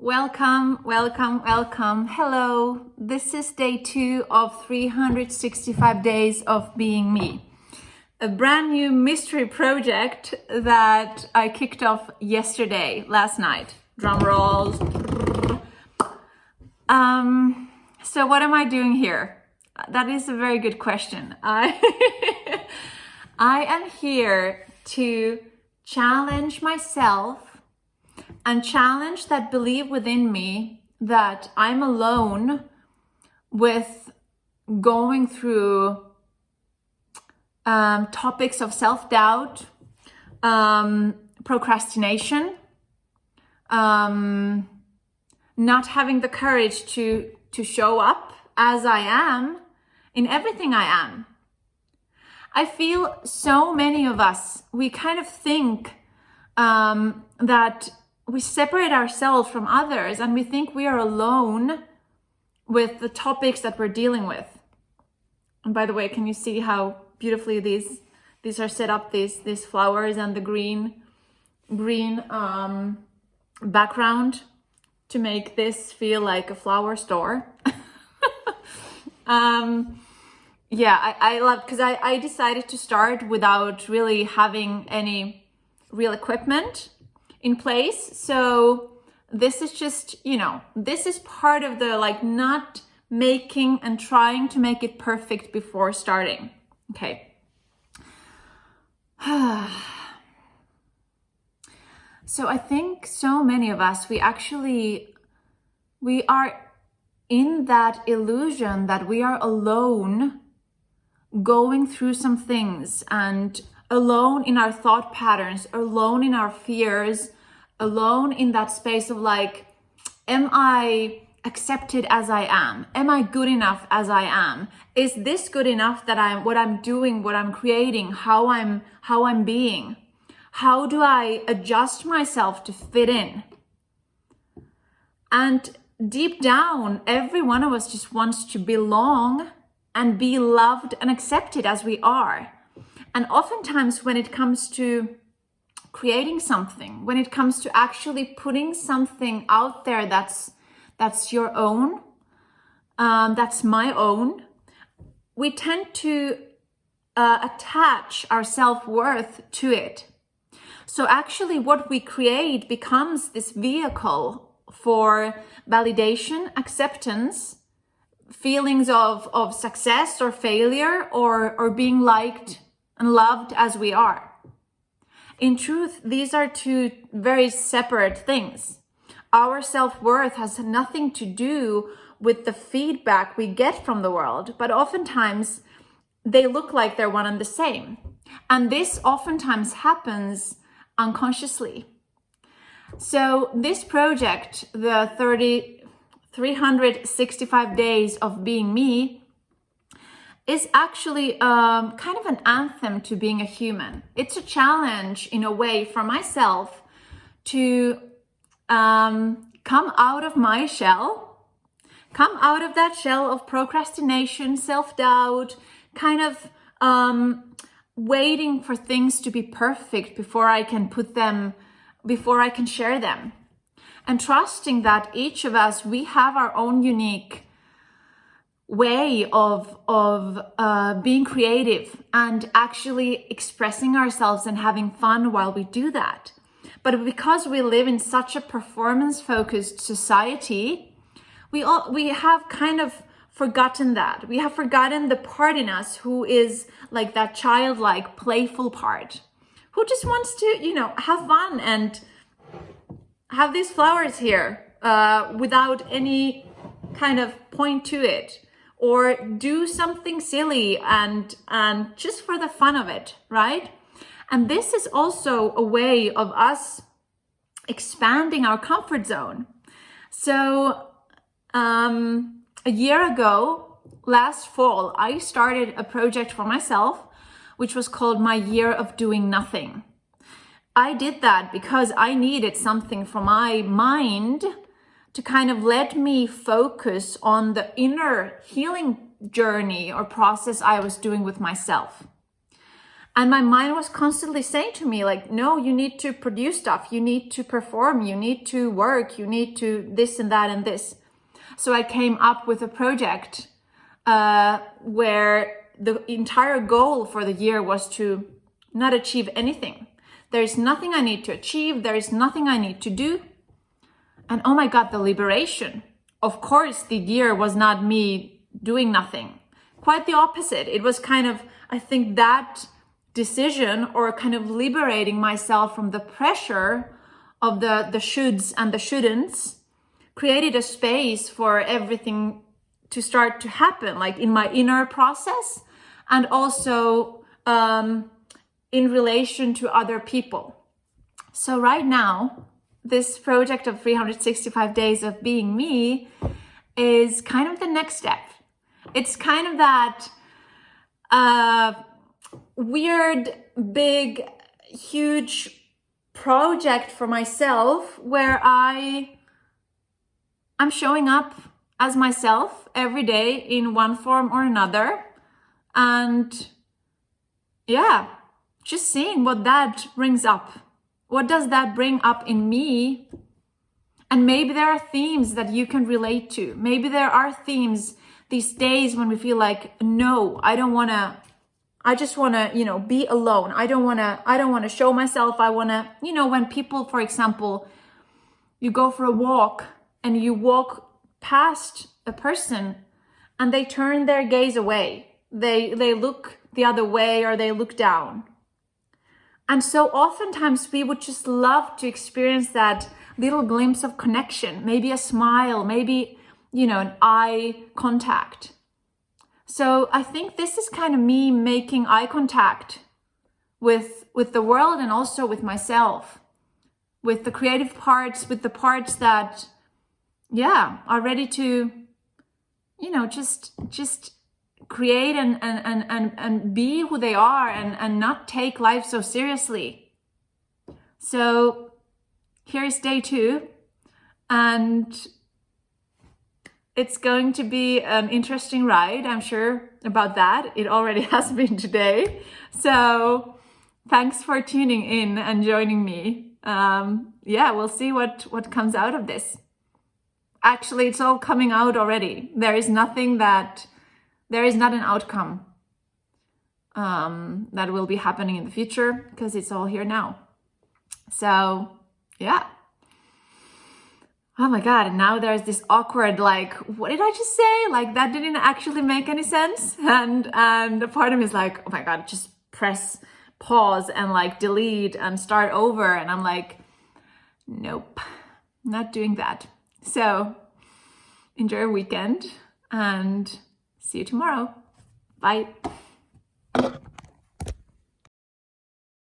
Welcome, welcome, welcome. Hello. This is day 2 of 365 days of being me. A brand new mystery project that I kicked off last night. Drum rolls. So what am I doing here? That is a very good question. I am here to challenge myself and challenge that belief within me that I'm alone with going through topics of self-doubt, procrastination, not having the courage to show up as I am in everything I am. I feel so many of us, we kind of think that we separate ourselves from others and we think we are alone with the topics that we're dealing with. And by the way, can you see how beautifully these are set up, these flowers and the green background to make this feel like a flower store? Yeah, I love, because I decided to start without really having any real equipment in place. So this is just, this is part of the not making and trying to make it perfect before starting. Okay. So I think so many of us, we are in that illusion that we are alone going through some things, and alone in our thought patterns, alone in our fears, alone in that space of am I accepted as I am? Am I good enough as I am? Is this good enough that what I'm doing, what I'm creating, how I'm being? How do I adjust myself to fit in? And deep down, every one of us just wants to belong and be loved and accepted as we are. And oftentimes when it comes to creating something, when it comes to actually putting something out there that's your own, that's my own, we tend to attach our self-worth to it. So actually what we create becomes this vehicle for validation, acceptance, feelings of success or failure, or being liked and loved as we are. In truth, these are two very separate things. Our self-worth has nothing to do with the feedback we get from the world, but oftentimes they look like they're one and the same. And this oftentimes happens unconsciously. So this project, the 365 days of being me, is actually kind of an anthem to being a human. It's a challenge in a way for myself to come out of my shell, come out of that shell of procrastination, self-doubt, kind of waiting for things to be perfect before I can share them. And trusting that each of us, we have our own unique way of being creative and actually expressing ourselves and having fun while we do that. But because we live in such a performance-focused society, we have kind of forgotten that. We have forgotten the part in us who is like that childlike, playful part, who just wants to, have fun and have these flowers here without any kind of point to it, or do something silly and just for the fun of it, right? And this is also a way of us expanding our comfort zone. So a year ago, last fall, I started a project for myself, which was called My Year of Doing Nothing. I did that because I needed something for my mind to kind of let me focus on the inner healing journey or process I was doing with myself. And my mind was constantly saying to me, like, no, you need to produce stuff, you need to perform, you need to work, you need to this and that and this. So I came up with a project where the entire goal for the year was to not achieve anything. There is nothing I need to achieve. There is nothing I need to do. And oh my God, the liberation. Of course, the year was not me doing nothing. Quite the opposite. It was kind of, I think, that decision, or kind of liberating myself from the pressure of the shoulds and the shouldn'ts, created a space for everything to start to happen, like in my inner process, and also in relation to other people. So right now, this project of 365 days of being me is kind of the next step. It's kind of that weird, big, huge project for myself where I'm showing up as myself every day in one form or another. And yeah, just seeing what that brings up. What does that bring up in me? And maybe there are themes that you can relate to. Maybe there are themes these days when we feel like, no, I just want to, be alone. I don't want to show myself. I want to, when people, for example, you go for a walk and you walk past a person and they turn their gaze away. They look the other way, or they look down. And so oftentimes we would just love to experience that little glimpse of connection, maybe a smile, maybe, an eye contact. So I think this is kind of me making eye contact with the world, and also with myself, with the creative parts, with the parts that, are ready to, just create and be who they are, and not take life so seriously. So here is day 2, and it's going to be an interesting ride, I'm sure about that. It already has been today. So thanks for tuning in and joining me. We'll see what comes out of this. Actually, it's all coming out already. There is not an outcome that will be happening in the future, because it's all here now. So yeah. Oh my God, and now there's this awkward, like, what did I just say? Like, that didn't actually make any sense. And a part of me is like, oh my God, just press pause and like delete and start over. And I'm like, nope, not doing that. So enjoy your weekend and see you tomorrow. Bye.